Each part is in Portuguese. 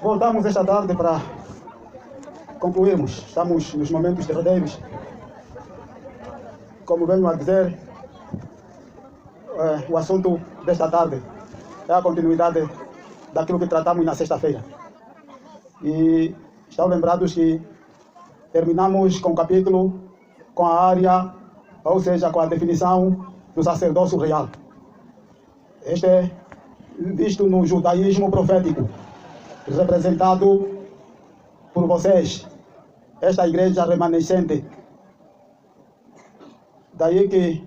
Voltamos esta tarde para concluirmos. Estamos nos momentos derradeiros. Como venho a dizer, o assunto desta tarde é a continuidade daquilo que tratamos na sexta-feira. E estão lembrados que terminamos com o capítulo, com a área, ou seja, com a definição do sacerdócio real. Este é visto no judaísmo profético, representado por vocês, esta igreja remanescente. Daí que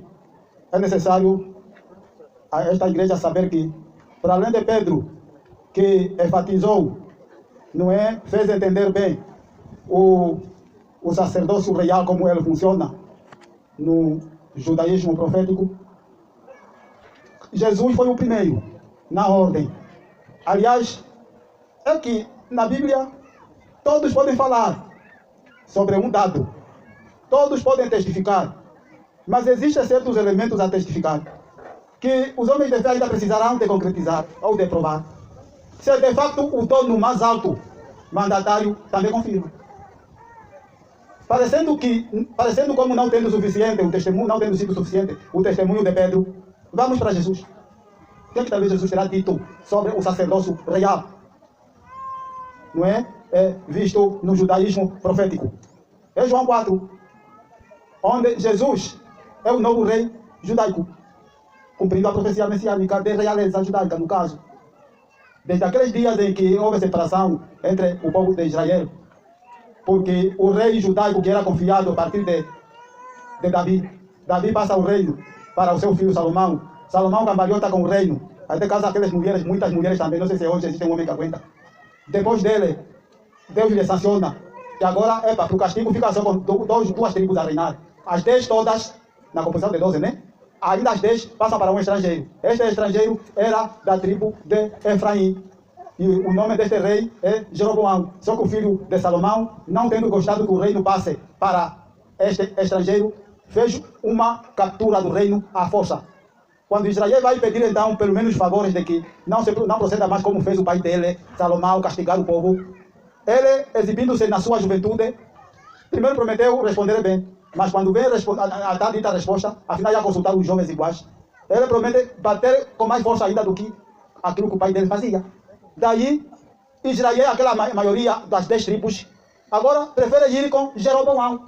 é necessário a esta igreja saber que, para além de Pedro, que enfatizou, não é, fez entender bem o sacerdócio real, como ele funciona no judaísmo profético, Jesus foi o primeiro na ordem. Aliás, é que na Bíblia todos podem falar sobre um dado, todos podem testificar, mas existem certos elementos a testificar que os homens de fé ainda precisarão de concretizar ou de provar. Se de facto o dono mais alto mandatário também confirma. Parecendo como não tendo suficiente o testemunho, não tendo sido suficiente o testemunho de Pedro, vamos para Jesus. O que é que talvez Jesus terá dito sobre o sacerdócio real? Não é? É visto no judaísmo profético. É João 4, onde Jesus é o novo rei judaico, cumprindo a profecia messiânica de realeza judaica, no caso. Desde aqueles dias em que houve separação entre o povo de Israel, porque o rei judaico que era confiado a partir de Davi passa o reino para o seu filho Salomão. Salomão cambalhota com o reino, até casa aquelas mulheres, muitas mulheres também, não sei se hoje existe um homem que aguenta. Depois dele, Deus lhe sanciona, que agora, para o castigo fica só com duas tribos a reinar. As 10 todas, na composição de 12, né? Ainda as 10 passam para um estrangeiro. Este estrangeiro era da tribo de Efraim. E o nome deste rei é Jeroboão. Só que o filho de Salomão, não tendo gostado que o reino passe para este estrangeiro, fez uma captura do reino à força. Quando Israel vai pedir então, pelo menos favores de que não proceda mais como fez o pai dele, Salomão, castigar o povo, ele, exibindo-se na sua juventude, primeiro prometeu responder bem, mas quando vem a tal dita resposta, afinal já consultaram os jovens iguais, ele promete bater com mais força ainda do que aquilo que o pai dele fazia. Daí, Israel, aquela maioria das 10 tribos, agora prefere ir com Jeroboão,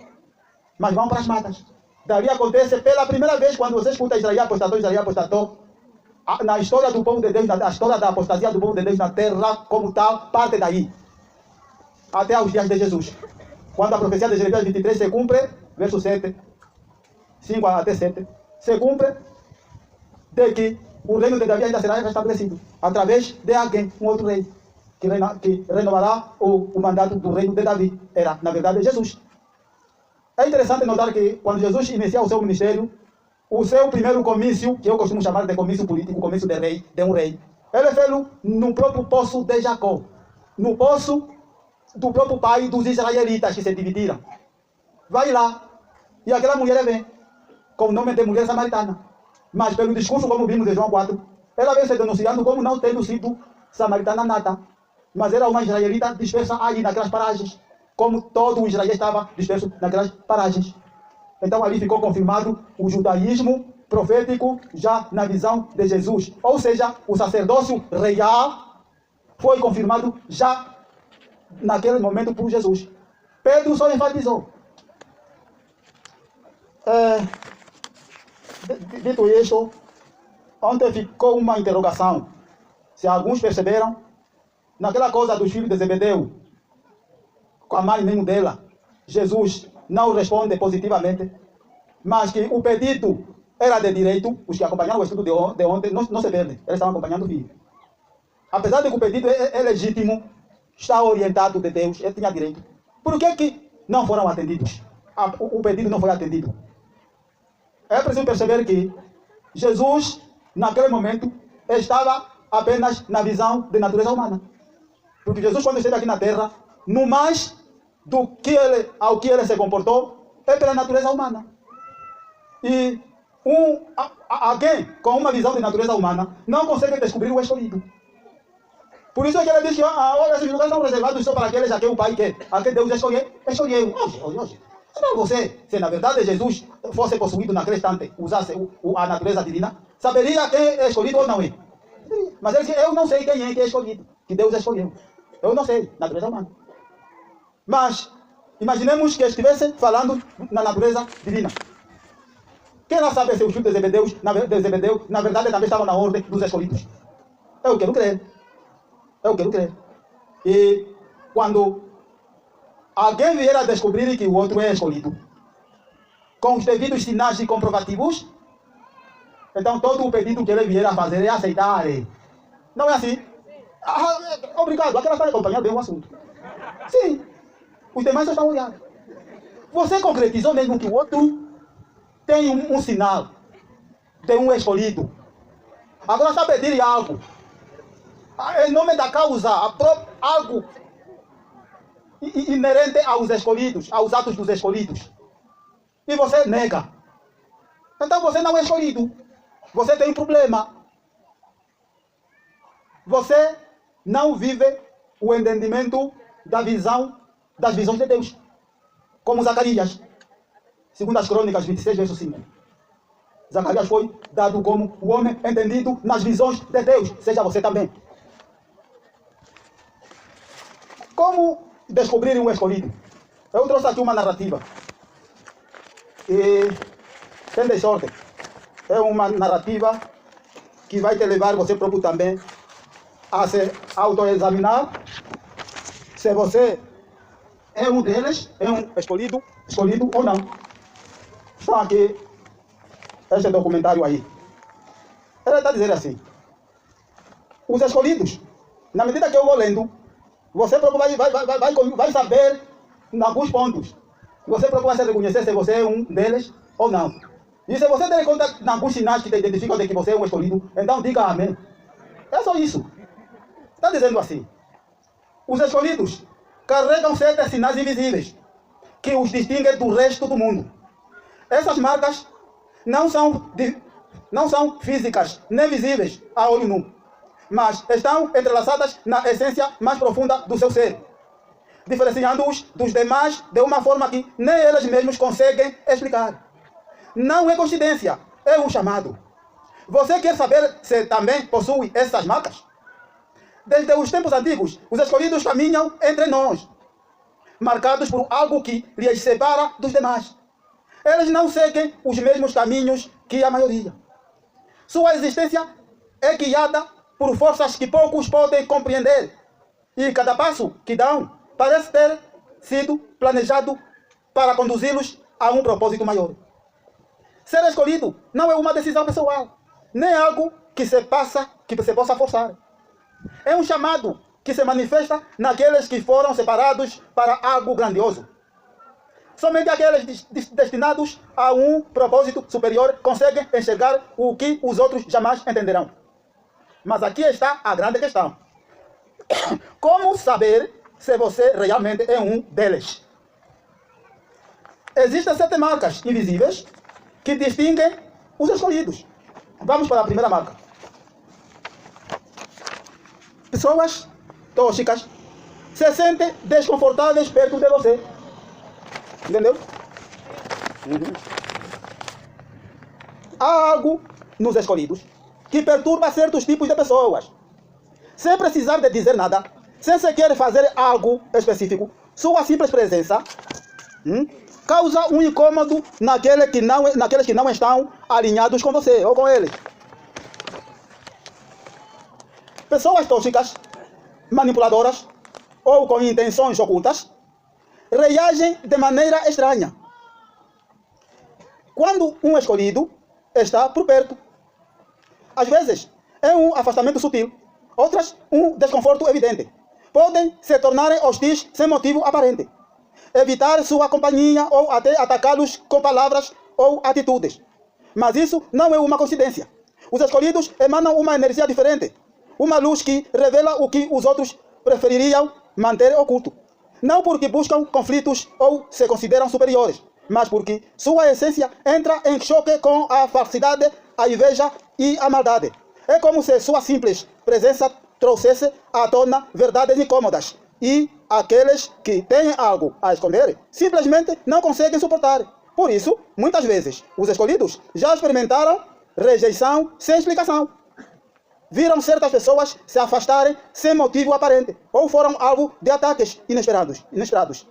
mas vão para as matas. Daí acontece pela primeira vez, quando você escuta Israel apostatou, na história do povo de Deus, na história da apostasia do povo de Deus na terra, como tal, parte daí, até aos dias de Jesus. Quando a profecia de Jeremias 23 se cumpre, verso 7, 5 até 7, se cumpre de que o reino de Davi ainda será restabelecido, através de alguém, um outro rei, que renovará o mandato do reino de Davi. Era, na verdade, Jesus. É interessante notar que, quando Jesus inicia o seu ministério, o seu primeiro comício, que eu costumo chamar de comício político, comício de um rei, ele fez no próprio poço de Jacó, no poço do próprio pai dos israelitas que se dividiram. Vai lá, e aquela mulher vem, com o nome de mulher samaritana. Mas pelo discurso, como vimos em João 4, ela vem se denunciando como não tendo sido samaritana nata, mas era uma israelita dispersa ali naquelas paragens, como todo o Israel estava disperso naquelas paragens. Então ali ficou confirmado o judaísmo profético já na visão de Jesus. Ou seja, o sacerdócio real foi confirmado já naquele momento por Jesus. Pedro só enfatizou. Dito isso, ontem ficou uma interrogação. Se alguns perceberam, naquela coisa dos filhos de Zebedeu, com a mãe mesmo dela, Jesus não responde positivamente, mas que o pedido era de direito. Os que acompanharam o estudo de ontem não se perdem, eles estavam acompanhando o filho. Apesar de que o pedido é legítimo, está orientado de Deus, ele tinha direito. Por que não foram atendidos? O pedido não foi atendido. É preciso perceber que Jesus, naquele momento, estava apenas na visão de natureza humana. Porque Jesus, quando esteve aqui na terra, no mais ao que ele se comportou, é pela natureza humana. E alguém com uma visão de natureza humana não consegue descobrir o escolhido. Por isso é que ele diz que olha, esses lugares são reservados só para aqueles a quem o Pai quer, a quem Deus escolheu. Hoje. Não você, se na verdade Jesus fosse possuído naquele instante, usasse a natureza divina, saberia quem é escolhido ou não é. Mas ele disse, eu não sei quem é escolhido, que Deus escolheu. Eu não sei, natureza humana. Mas imaginemos que estivesse falando na natureza divina. Quem não sabe se os filhos de Zebedeu, na verdade, também estavam na ordem dos escolhidos. Eu quero crer. E quando alguém vier a descobrir que o outro é escolhido, com os devidos sinais e comprovativos, então todo o pedido que ele vier a fazer é aceitar. Não é assim? Obrigado, aquela está acompanhando bem o assunto. Sim, os demais só estão olhando. Você concretizou mesmo que o outro tem um sinal de um escolhido. Agora está pedindo algo. Em nome da causa, algo inerente aos escolhidos, aos atos dos escolhidos. E você nega. Então você não é escolhido. Você tem um problema. Você não vive o entendimento das visões de Deus. Como Zacarias. Segundo as Crônicas 26, verso 5. Zacarias foi dado como o homem entendido nas visões de Deus. Seja você também. Como descobrir um escolhido? Eu trouxe aqui uma narrativa. E tem de sorte. É uma narrativa que vai te levar você próprio também a se autoexaminar se você é um deles, é um escolhido ou não. Está aqui este documentário aí. Ele está dizendo assim: os escolhidos, na medida que eu vou lendo, você próprio vai saber em alguns pontos. Você próprio vai se reconhecer se você é um deles ou não. E se você der conta em alguns sinais que te identificam de que você é um escolhido, então diga amém. É só isso. Está dizendo assim: os escolhidos carregam certos sinais invisíveis que os distinguem do resto do mundo. Essas marcas não são físicas nem visíveis a olho nu, mas estão entrelaçadas na essência mais profunda do seu ser, diferenciando-os dos demais de uma forma que nem eles mesmos conseguem explicar. Não é coincidência, é um chamado. Você quer saber se também possui essas marcas? Desde os tempos antigos, os escolhidos caminham entre nós, marcados por algo que lhes separa dos demais. Eles não seguem os mesmos caminhos que a maioria. Sua existência é guiada por forças que poucos podem compreender. E cada passo que dão parece ter sido planejado para conduzi-los a um propósito maior. Ser escolhido não é uma decisão pessoal, nem algo que se possa forçar. É um chamado que se manifesta naqueles que foram separados para algo grandioso. Somente aqueles destinados a um propósito superior conseguem enxergar o que os outros jamais entenderão. Mas aqui está a grande questão. Como saber se você realmente é um deles? Existem 7 marcas invisíveis que distinguem os escolhidos. Vamos para a primeira marca. Pessoas tóxicas se sentem desconfortáveis perto de você. Entendeu? Há algo nos escolhidos que perturba certos tipos de pessoas. Sem precisar de dizer nada, sem sequer fazer algo específico, sua simples presença causa um incômodo naqueles que não estão alinhados com você ou com eles. Pessoas tóxicas, manipuladoras ou com intenções ocultas reagem de maneira estranha quando um escolhido está por perto. Às vezes é um afastamento sutil, outras um desconforto evidente. Podem se tornarem hostis sem motivo aparente, evitar sua companhia ou até atacá-los com palavras ou atitudes. Mas isso não é uma coincidência. Os escolhidos emanam uma energia diferente, uma luz que revela o que os outros prefeririam manter oculto. Não porque buscam conflitos ou se consideram superiores, mas porque sua essência entra em choque com a falsidade, a inveja e a maldade. É como se sua simples presença trouxesse à tona verdades incômodas. E aqueles que têm algo a esconder simplesmente não conseguem suportar. Por isso, muitas vezes, os escolhidos já experimentaram rejeição sem explicação. Viram certas pessoas se afastarem sem motivo aparente, ou foram alvo de ataques inesperados.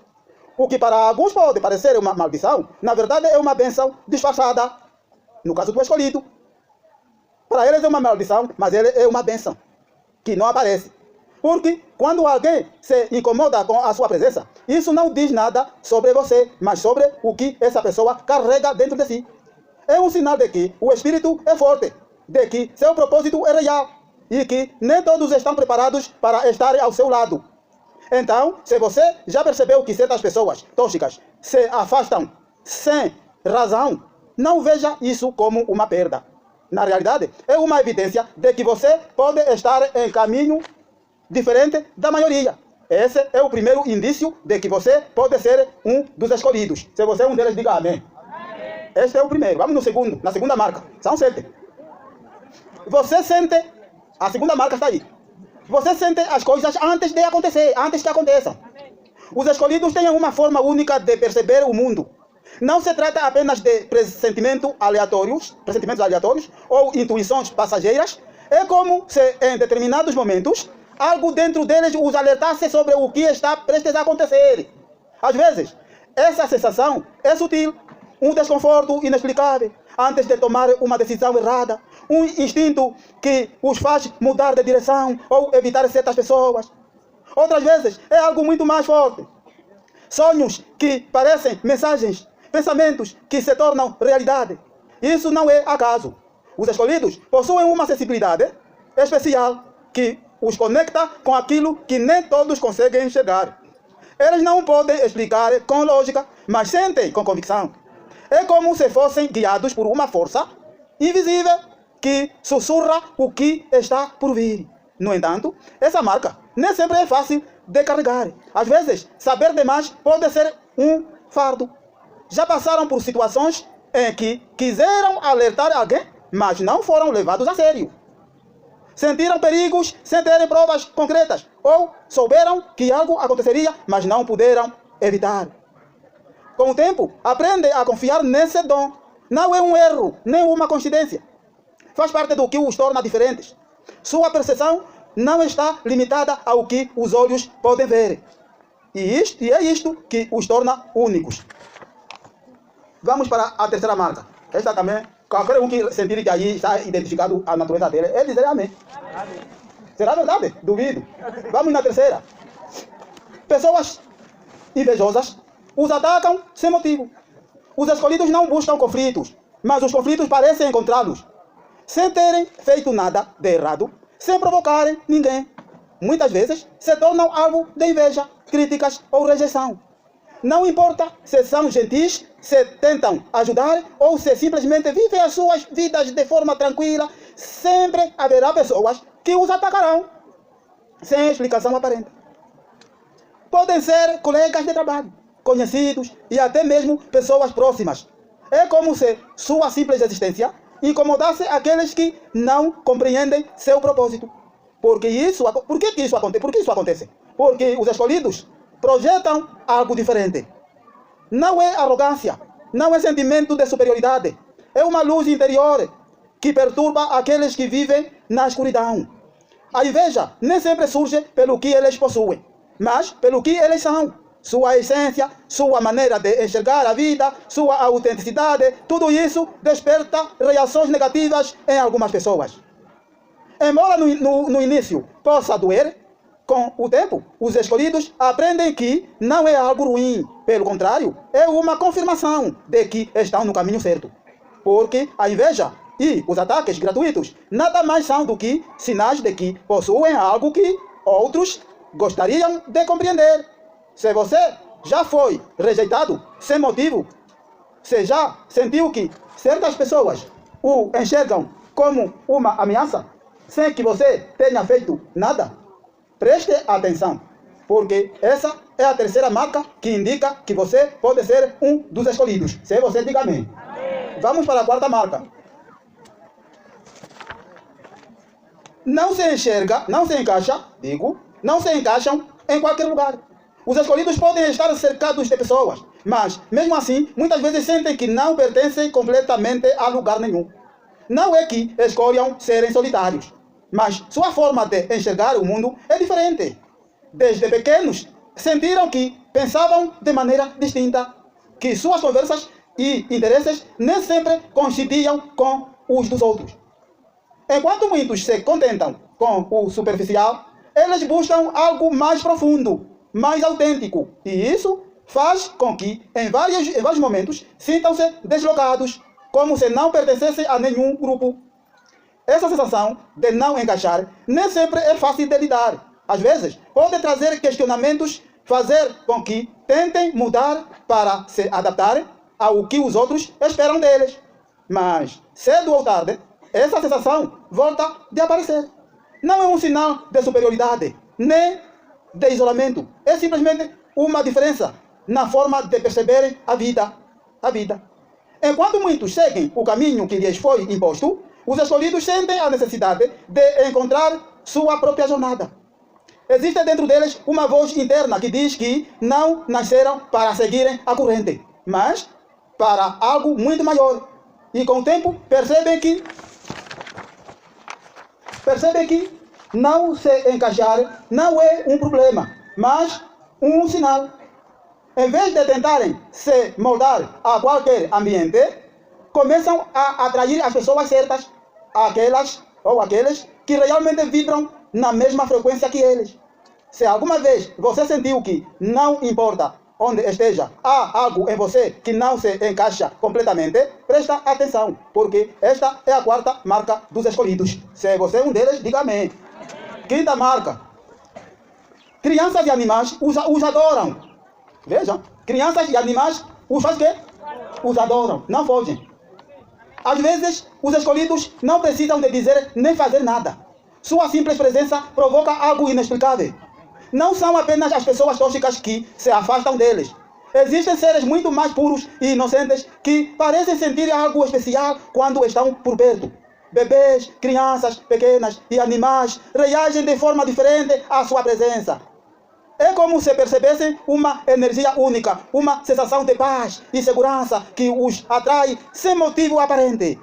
O que para alguns pode parecer uma maldição, na verdade é uma bênção disfarçada. No caso do escolhido, para eles é uma maldição, mas ele é uma bênção que não aparece. Porque quando alguém se incomoda com a sua presença, isso não diz nada sobre você, mas sobre o que essa pessoa carrega dentro de si. É um sinal de que o espírito é forte, de que seu propósito é real e que nem todos estão preparados para estar ao seu lado. Então, se você já percebeu que certas pessoas tóxicas se afastam sem razão, não veja isso como uma perda. Na realidade, é uma evidência de que você pode estar em caminho diferente da maioria. Esse é o primeiro indício de que você pode ser um dos escolhidos. Se você é um deles, diga amém. Este é o primeiro. Vamos no segundo, na segunda marca. São 7. Você sente, a segunda marca está aí. Você sente as coisas antes de acontecer, antes que aconteçam. Os escolhidos têm uma forma única de perceber o mundo. Não se trata apenas de pressentimentos aleatórios ou intuições passageiras. É como se, em determinados momentos, algo dentro deles os alertasse sobre o que está prestes a acontecer. Às vezes, essa sensação é sutil, um desconforto inexplicável antes de tomar uma decisão errada, um instinto que os faz mudar de direção ou evitar certas pessoas. Outras vezes, é algo muito mais forte. Sonhos que parecem mensagens, pensamentos que se tornam realidade. Isso não é acaso. Os escolhidos possuem uma sensibilidade especial que os conecta com aquilo que nem todos conseguem enxergar. Eles não podem explicar com lógica, mas sentem com convicção. É como se fossem guiados por uma força invisível que sussurra o que está por vir. No entanto, essa marca nem sempre é fácil de carregar. Às vezes, saber demais pode ser um fardo. Já passaram por situações em que quiseram alertar alguém, mas não foram levados a sério. Sentiram perigos sem terem provas concretas, ou souberam que algo aconteceria, mas não puderam evitar. Com o tempo, aprendem a confiar nesse dom. Não é um erro, nem uma coincidência. Faz parte do que os torna diferentes. Sua percepção não está limitada ao que os olhos podem ver. E é isto que os torna únicos. Vamos para a terceira marca. Esta também, qualquer um que sentir que aí está identificado a natureza dele, ele dizer amém. Amém. Será verdade? Duvido. Vamos na terceira. Pessoas invejosas os atacam sem motivo. Os escolhidos não buscam conflitos, mas os conflitos parecem encontrá-los, sem terem feito nada de errado, sem provocarem ninguém. Muitas vezes se tornam alvo de inveja, críticas ou rejeição. Não importa se são gentis, se tentam ajudar ou se simplesmente vivem as suas vidas de forma tranquila, sempre haverá pessoas que os atacarão sem explicação aparente. Podem ser colegas de trabalho, conhecidos e até mesmo pessoas próximas. É como se sua simples existência incomodasse aqueles que não compreendem seu propósito. Por que isso acontece? Porque os escolhidos projetam algo diferente. Não é arrogância, não é sentimento de superioridade. É uma luz interior que perturba aqueles que vivem na escuridão. A inveja nem sempre surge pelo que eles possuem, mas pelo que eles são. Sua essência, sua maneira de enxergar a vida, sua autenticidade, tudo isso desperta reações negativas em algumas pessoas. Embora no início possa doer, com o tempo, os escolhidos aprendem que não é algo ruim. Pelo contrário, é uma confirmação de que estão no caminho certo. Porque a inveja e os ataques gratuitos nada mais são do que sinais de que possuem algo que outros gostariam de compreender. Se você já foi rejeitado sem motivo, se já sentiu que certas pessoas o enxergam como uma ameaça, sem que você tenha feito nada, preste atenção, porque essa é a terceira marca que indica que você pode ser um dos escolhidos. Se você diga amém. Amém. Vamos para a quarta marca. não se enxerga, não se encaixa, não se encaixam em qualquer lugar. Os escolhidos podem estar cercados de pessoas, mas, mesmo assim, muitas vezes sentem que não pertencem completamente a lugar nenhum. Não é que escolham serem solitários, mas sua forma de enxergar o mundo é diferente. Desde pequenos, sentiram que pensavam de maneira distinta, que suas conversas e interesses nem sempre coincidiam com os dos outros. Enquanto muitos se contentam com o superficial, eles buscam algo mais profundo, mais autêntico, e isso faz com que, em vários momentos, sintam-se deslocados, como se não pertencessem a nenhum grupo. Essa sensação de não encaixar nem sempre é fácil de lidar. Às vezes, pode trazer questionamentos, fazer com que tentem mudar para se adaptarem ao que os outros esperam deles. Mas, cedo ou tarde, essa sensação volta a aparecer. Não é um sinal de superioridade, nem de isolamento. É simplesmente uma diferença na forma de perceberem a vida. Enquanto muitos seguem o caminho que lhes foi imposto, os escolhidos sentem a necessidade de encontrar sua própria jornada. Existe dentro deles uma voz interna que diz que não nasceram para seguirem a corrente, mas para algo muito maior. E com o tempo percebem que não se encaixar não é um problema, mas um sinal. Em vez de tentarem se moldar a qualquer ambiente, começam a atrair as pessoas certas, aquelas ou aqueles que realmente vibram na mesma frequência que eles. Se alguma vez você sentiu que não importa onde esteja, há algo em você que não se encaixa completamente, presta atenção, porque esta é a quarta marca dos escolhidos. Se você é um deles, diga amém. Quinta marca. Crianças e animais os adoram. Vejam, crianças e animais os faz quê? Os adoram, não fogem. Às vezes, os escolhidos não precisam de dizer nem fazer nada. Sua simples presença provoca algo inexplicável. Não são apenas as pessoas tóxicas que se afastam deles. Existem seres muito mais puros e inocentes que parecem sentir algo especial quando estão por perto. Bebês, crianças pequenas e animais reagem de forma diferente à sua presença. É como se percebessem uma energia única, uma sensação de paz e segurança que os atrai sem motivo aparente.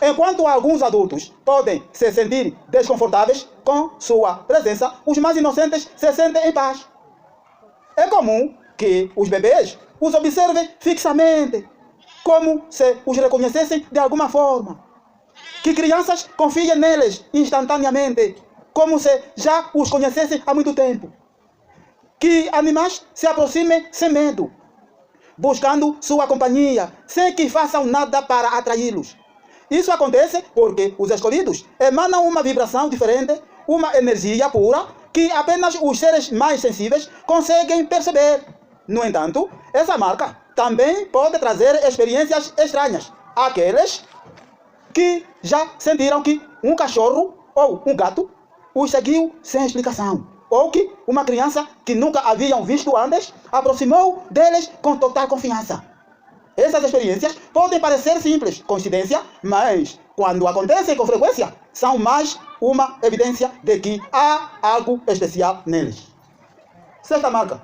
Enquanto alguns adultos podem se sentir desconfortáveis com sua presença, os mais inocentes se sentem em paz. É comum que os bebês os observem fixamente, como se os reconhecessem de alguma forma. Que crianças confiem neles instantaneamente, como se já os conhecessem há muito tempo. Que animais se aproximem sem medo, buscando sua companhia, sem que façam nada para atraí-los. Isso acontece porque os escolhidos emanam uma vibração diferente, uma energia pura, que apenas os seres mais sensíveis conseguem perceber. No entanto, essa marca também pode trazer experiências estranhas. Aqueles que já sentiram que um cachorro ou um gato os seguiu sem explicação. Ou que uma criança que nunca haviam visto antes aproximou deles com total confiança. Essas experiências podem parecer simples, coincidência, mas quando acontecem com frequência, são mais uma evidência de que há algo especial neles. Sexta marca.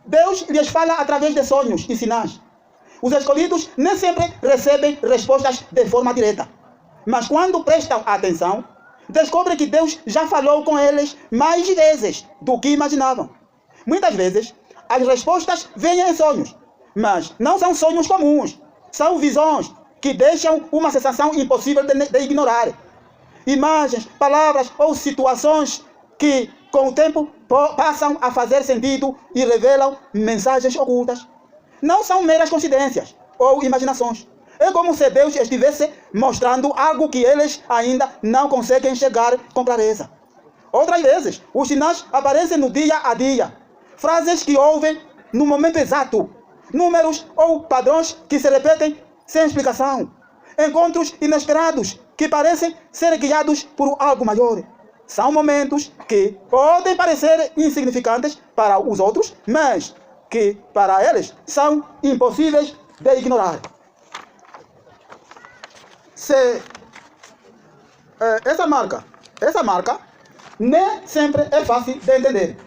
Deus lhes fala através de sonhos e sinais. Os escolhidos nem sempre recebem respostas de forma direta, mas quando prestam atenção, descobrem que Deus já falou com eles mais vezes do que imaginavam. Muitas vezes, as respostas vêm em sonhos, mas não são sonhos comuns. São visões que deixam uma sensação impossível de ignorar. Imagens, palavras ou situações que, com o tempo, passam a fazer sentido e revelam mensagens ocultas. Não são meras coincidências ou imaginações. É como se Deus estivesse mostrando algo que eles ainda não conseguem enxergar com clareza. Outras vezes, os sinais aparecem no dia a dia. Frases que ouvem no momento exato. Números ou padrões que se repetem sem explicação. Encontros inesperados que parecem ser guiados por algo maior. São momentos que podem parecer insignificantes para os outros, mas que para eles são impossíveis de ignorar. Essa marca essa marca nem sempre é fácil de entender.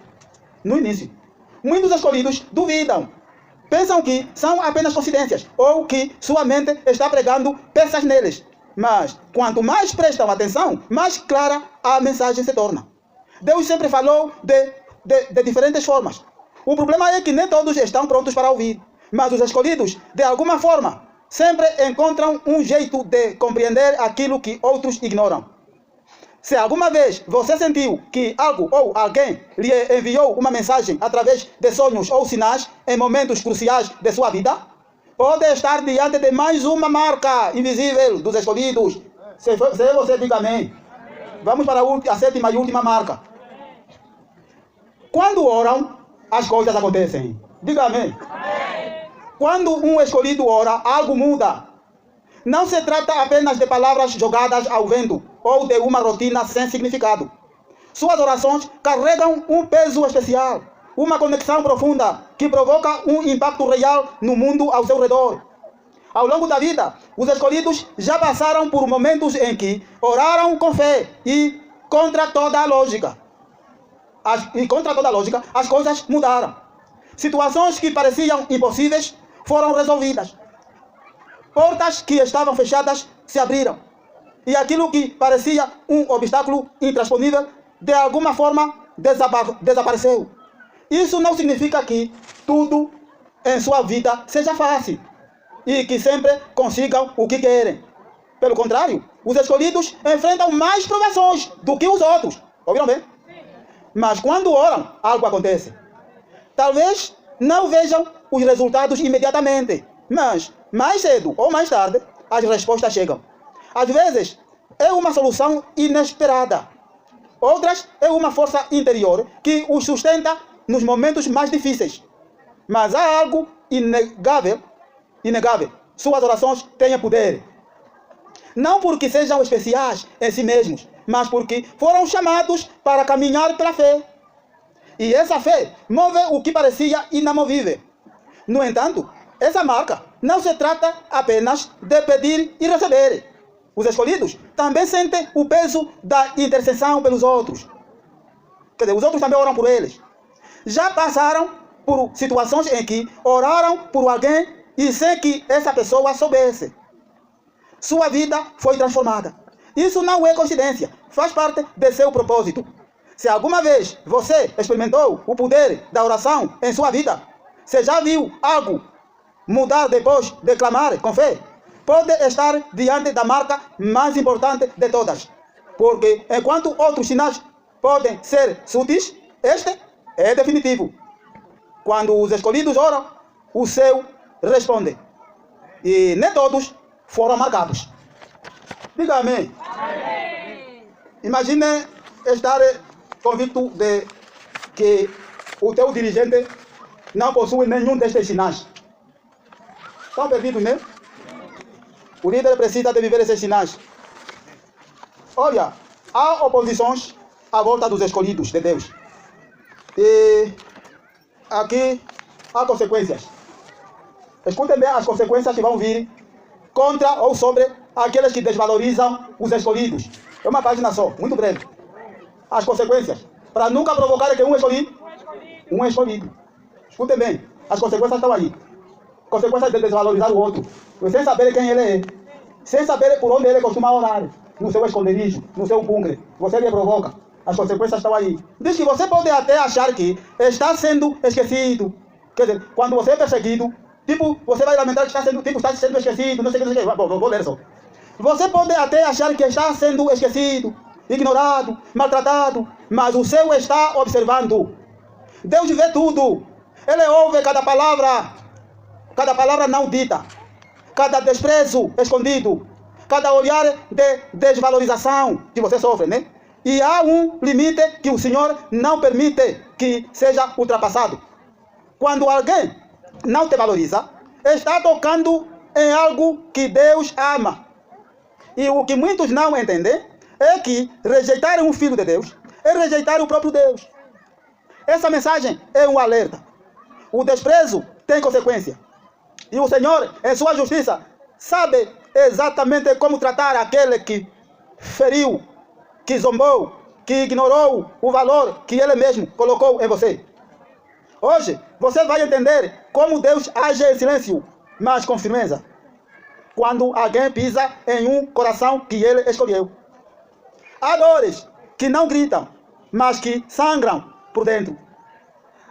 No início, muitos escolhidos duvidam. Pensam que são apenas coincidências ou que sua mente está pregando peças neles. Mas, quanto mais prestam atenção, mais clara a mensagem se torna. Deus sempre falou de diferentes formas. O problema é que nem todos estão prontos para ouvir. Mas os escolhidos, de alguma forma, sempre encontram um jeito de compreender aquilo que outros ignoram. Se alguma vez você sentiu que algo ou alguém lhe enviou uma mensagem através de sonhos ou sinais em momentos cruciais de sua vida, pode estar diante de mais uma marca invisível dos escolhidos. Se você diga amém. Vamos para a sétima e última marca. Quando oram, as coisas acontecem. Diga amém. Quando um escolhido ora, algo muda. Não se trata apenas de palavras jogadas ao vento ou de uma rotina sem significado. Suas orações carregam um peso especial, uma conexão profunda que provoca um impacto real no mundo ao seu redor. Ao longo da vida, os escolhidos já passaram por momentos em que oraram com fé e contra toda a lógica. As coisas mudaram. Situações que pareciam impossíveis foram resolvidas. Portas que estavam fechadas se abriram. E aquilo que parecia um obstáculo intransponível, de alguma forma, desapareceu. Isso não significa que tudo em sua vida seja fácil e que sempre consigam o que querem. Pelo contrário, os escolhidos enfrentam mais provações do que os outros. Ouviram bem? Mas quando oram, algo acontece. Talvez não vejam os resultados imediatamente, mas mais cedo ou mais tarde, as respostas chegam. Às vezes, é uma solução inesperada. Outras, é uma força interior que os sustenta nos momentos mais difíceis. Mas há algo inegável. Suas orações têm poder. Não porque sejam especiais em si mesmos, mas porque foram chamados para caminhar pela fé. E essa fé move o que parecia inamovível. No entanto, essa marca não se trata apenas de pedir e receber. Os escolhidos também sentem o peso da intercessão pelos outros. Quer dizer, os outros também oram por eles. Já passaram por situações em que oraram por alguém e sem que essa pessoa soubesse. Sua vida foi transformada. Isso não é coincidência, faz parte de seu propósito. Se alguma vez você experimentou o poder da oração em sua vida, se já viu algo mudar depois de clamar com fé, pode estar diante da marca mais importante de todas. Porque enquanto outros sinais podem ser sutis, este é definitivo. Quando os escolhidos oram, o céu responde. E nem todos foram marcados. Diga amém. Amém. Imagine estar convicto de que o teu dirigente não possui nenhum destes sinais. Estão perdidos, né? O líder precisa de viver esses sinais. Olha, há oposições à volta dos escolhidos de Deus. E aqui há consequências. Escutem bem as consequências que vão vir contra ou sobre aqueles que desvalorizam os escolhidos. É uma página só, muito breve. As consequências. Para nunca provocar que um escolhido. Escutem bem, as consequências estão aí. Consequências de desvalorizar o outro, sem saber quem ele é, sem saber por onde ele costuma orar, no seu esconderijo, no seu bunker. Você lhe provoca. As consequências estão aí. Diz que você pode até achar que está sendo esquecido. Quer dizer, quando você é perseguido, tipo, você vai lamentar que está sendo esquecido, não sei o que. Vou ler só. Você pode até achar que está sendo esquecido, ignorado, maltratado, mas o céu está observando. Deus vê tudo. Ele ouve cada palavra não dita, cada desprezo escondido, cada olhar de desvalorização que você sofre, né? E há um limite que o Senhor não permite que seja ultrapassado. Quando alguém não te valoriza, está tocando em algo que Deus ama. E o que muitos não entendem é que rejeitar um filho de Deus é rejeitar o próprio Deus. Essa mensagem é um alerta. O desprezo tem consequência. E o Senhor, em sua justiça, sabe exatamente como tratar aquele que feriu que zombou, que ignorou o valor que Ele mesmo colocou em você. Hoje, você vai entender como Deus age em silêncio, mas com firmeza, quando alguém pisa em um coração que Ele escolheu. Há dores que não gritam, mas que sangram por dentro.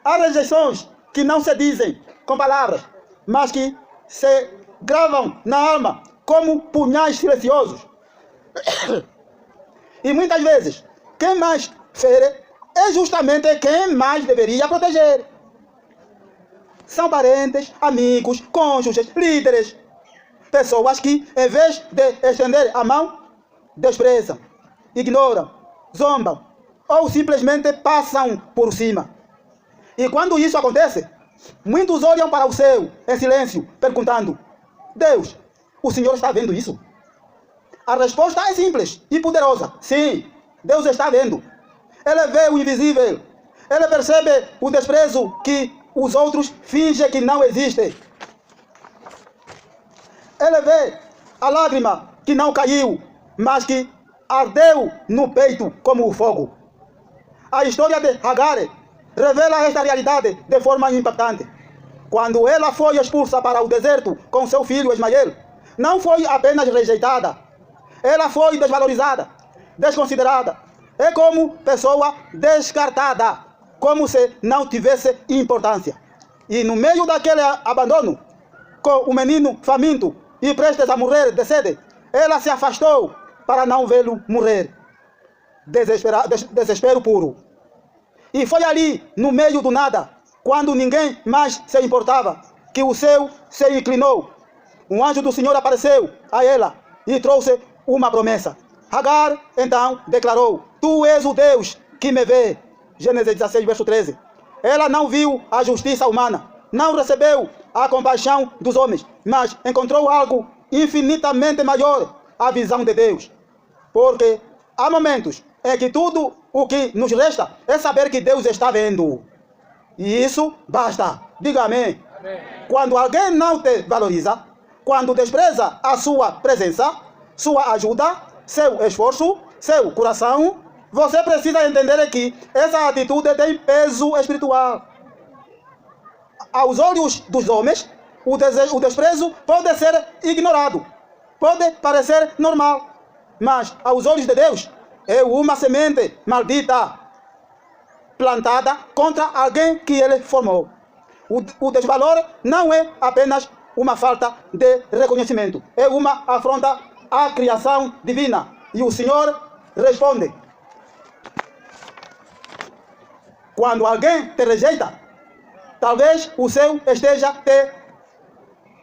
Há rejeições que não se dizem com palavras, mas que se gravam na alma como punhais silenciosos. E muitas vezes, quem mais fere é justamente quem mais deveria proteger. São parentes, amigos, cônjuges, líderes. Pessoas que, em vez de estender a mão, desprezam, ignoram, zombam ou simplesmente passam por cima. E quando isso acontece, muitos olham para o céu em silêncio, perguntando: Deus, o Senhor está vendo isso? A resposta é simples e poderosa. Sim, Deus está vendo. Ele vê o invisível. Ele percebe o desprezo que os outros fingem que não existe. Ele vê a lágrima que não caiu, mas que ardeu no peito como o fogo. A história de Agar revela esta realidade de forma impactante. Quando ela foi expulsa para o deserto com seu filho Ismael, não foi apenas rejeitada, ela foi desvalorizada, desconsiderada, é como pessoa descartada, como se não tivesse importância. E no meio daquele abandono, com o menino faminto e prestes a morrer de sede, ela se afastou para não vê-lo morrer. Desespero puro. E foi ali, no meio do nada, quando ninguém mais se importava, que o céu se inclinou. Um anjo do Senhor apareceu a ela e trouxe uma promessa. Agar, então, declarou: Tu és o Deus que me vê. Gênesis 16, verso 13. Ela não viu a justiça humana, não recebeu a compaixão dos homens, mas encontrou algo infinitamente maior, a visão de Deus. Porque há momentos em que tudo o que nos resta é saber que Deus está vendo. E isso basta. Diga amém. Amém. Quando alguém não te valoriza, quando despreza a sua presença, sua ajuda, seu esforço, seu coração, você precisa entender que essa atitude tem peso espiritual. Aos olhos dos homens, o desprezo pode ser ignorado, pode parecer normal, mas aos olhos de Deus é uma semente maldita plantada contra alguém que Ele formou. O desvalor não é apenas uma falta de reconhecimento, é uma afronta à criação divina. E o Senhor responde: quando alguém te rejeita, talvez o céu esteja te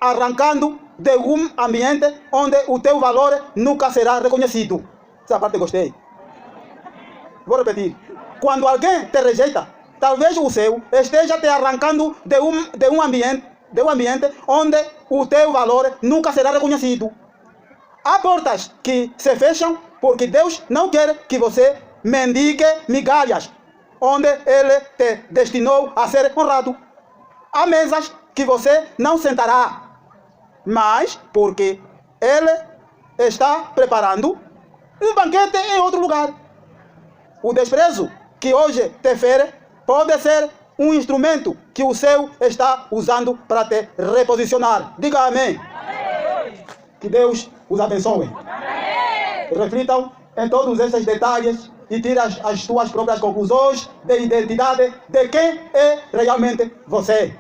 arrancando de um ambiente onde o teu valor nunca será reconhecido. Essa parte eu gostei. Vou repetir. Quando alguém te rejeita, talvez o céu esteja te arrancando de um ambiente onde o teu valor nunca será reconhecido. Há portas que se fecham porque Deus não quer que você mendigue migalhas onde Ele te destinou a ser honrado. Há mesas que você não sentará, mas porque Ele está preparando um banquete em outro lugar. O desprezo que hoje te fere pode ser um instrumento que o céu está usando para te reposicionar. Diga amém. Amém. Que Deus os abençoe. Amém. Reflitam em todos esses detalhes e tirem as suas próprias conclusões de identidade de quem é realmente você.